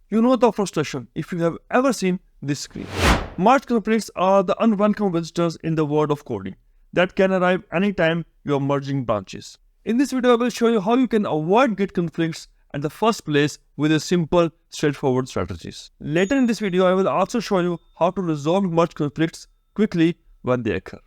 You know the frustration if you have ever seen this screen. Merge conflicts are the unwelcome visitors in the world of coding that can arrive anytime you are merging branches. In this video, I will show you how you can avoid Git conflicts at the first place with a simple, straightforward strategies. Later in this video, I will also show you how to resolve merge conflicts quickly when they occur.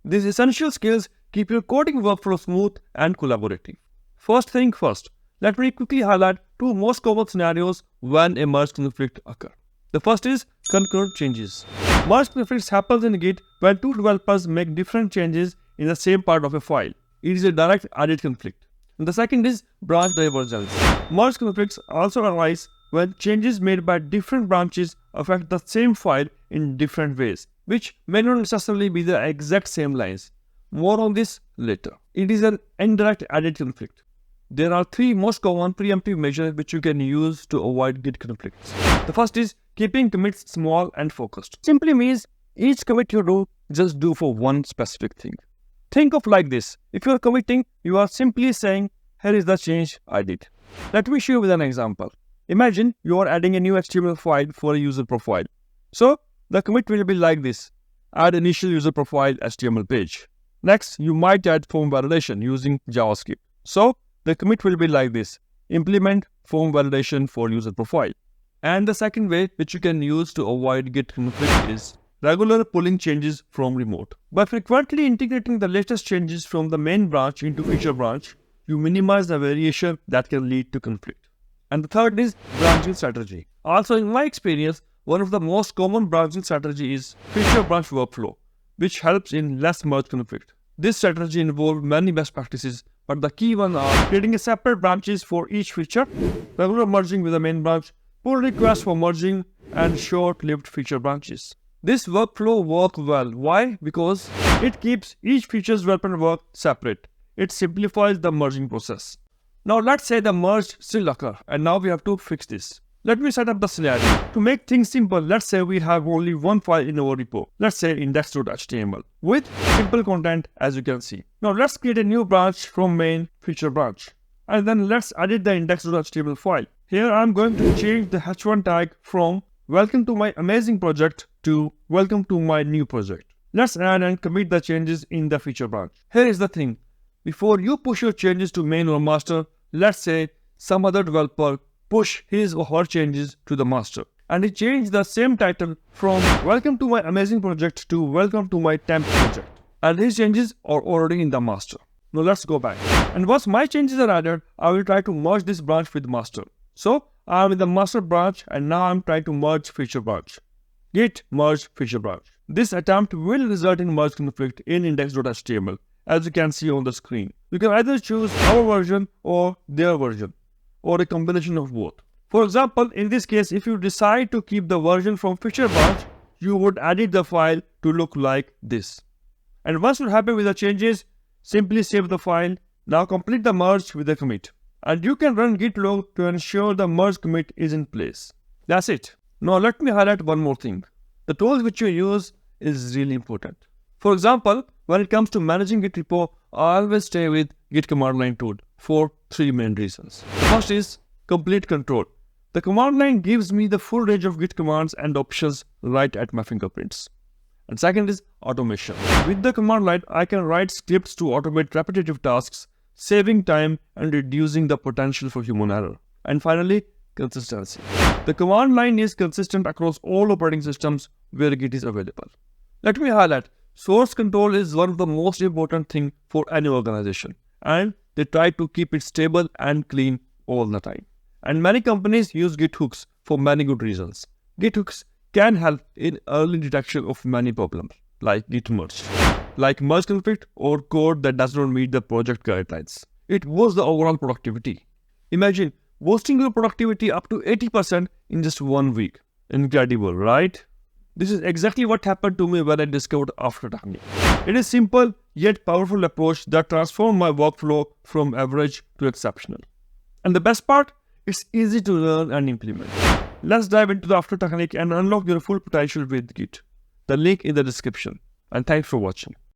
These essential skills keep your coding workflow smooth and collaborative. First thing first, let me quickly highlight two most common scenarios when a merge conflict occurs. The first is concurrent changes. Merge conflicts happens in Git when two developers make different changes in the same part of a file. It is a direct edit conflict. And the second is branch divergence. Merge conflicts also arise when changes made by different branches affect the same file in different ways, which may not necessarily be the exact same lines. More on this later. It is an indirect edit conflict. There are three most common preemptive measures which you can use to avoid Git conflicts. The first is keeping commits small and focused. Simply means each commit you do, just do for one specific thing. Think of like this. If you are committing, you are simply saying, here is the change I did. Let me show you with an example. Imagine you are adding a new HTML file for a user profile. So the commit will be like this. Add initial user profile HTML page. Next, you might add form validation using JavaScript. So the commit will be like this. Implement form validation for user profile. And the second way which you can use to avoid Git conflict is regular pulling changes from remote. By frequently integrating the latest changes from the main branch into feature branch, you minimize the variation that can lead to conflict. And the third is branching strategy. Also, in my experience, one of the most common branching strategy is feature branch workflow, which helps in less merge conflict. This strategy involves many best practices, but the key ones are creating a separate branches for each feature, regular merging with the main branch, pull requests for merging, and short-lived feature branches. This workflow works well. Why? Because it keeps each feature's development work separate. It simplifies the merging process. Now let's say the merge still occurs, and now we have to fix this. Let me set up the scenario. To make things simple, let's say we have only one file in our repo. Let's say index.html with simple content as you can see. Now let's create a new branch from main feature branch. And then let's edit the index.html file. Here I'm going to change the h1 tag from welcome to my amazing project to welcome to my new project. Let's add and commit the changes in the feature branch. Here is the thing. Before you push your changes to main or master, let's say some other developer push his or her changes to the master. And he changed the same title from welcome to my amazing project to welcome to my temp project. And his changes are already in the master. Now let's go back. And once my changes are added, I will try to merge this branch with master. So I am in the master branch and now I'm trying to merge feature branch. Git merge feature branch. This attempt will result in merge conflict in index.html as you can see on the screen. You can either choose our version or their version, or a combination of both. For example, in this case, if you decide to keep the version from feature branch, you would edit the file to look like this. And once you're happy with the changes, simply save the file. Now complete the merge with the commit. And you can run git log to ensure the merge commit is in place. That's it. Now let me highlight one more thing. The tools which you use is really important. For example, when it comes to managing Git repo, I always stay with Git command line tool for three main reasons. The first is complete control. The command line gives me the full range of Git commands and options right at my fingerprints. And second is automation. With the command line, I can write scripts to automate repetitive tasks, saving time and reducing the potential for human error. And finally, consistency. The command line is consistent across all operating systems where Git is available. Let me highlight, source control is one of the most important things for any organization, and they try to keep it stable and clean all the time. And many companies use Git hooks for many good reasons. Git hooks can help in early detection of many problems like Git merge, like merge conflict or code that does not meet the project guidelines. It boosts the overall productivity. Imagine boosting your productivity up to 80% in just 1 week. Incredible, right? This is exactly what happened to me when I discovered After Technique. It is simple yet powerful approach that transformed my workflow from average to exceptional. And the best part, it's easy to learn and implement. Let's dive into the After Technique and unlock your full potential with Git. The link in the description. And thanks for watching.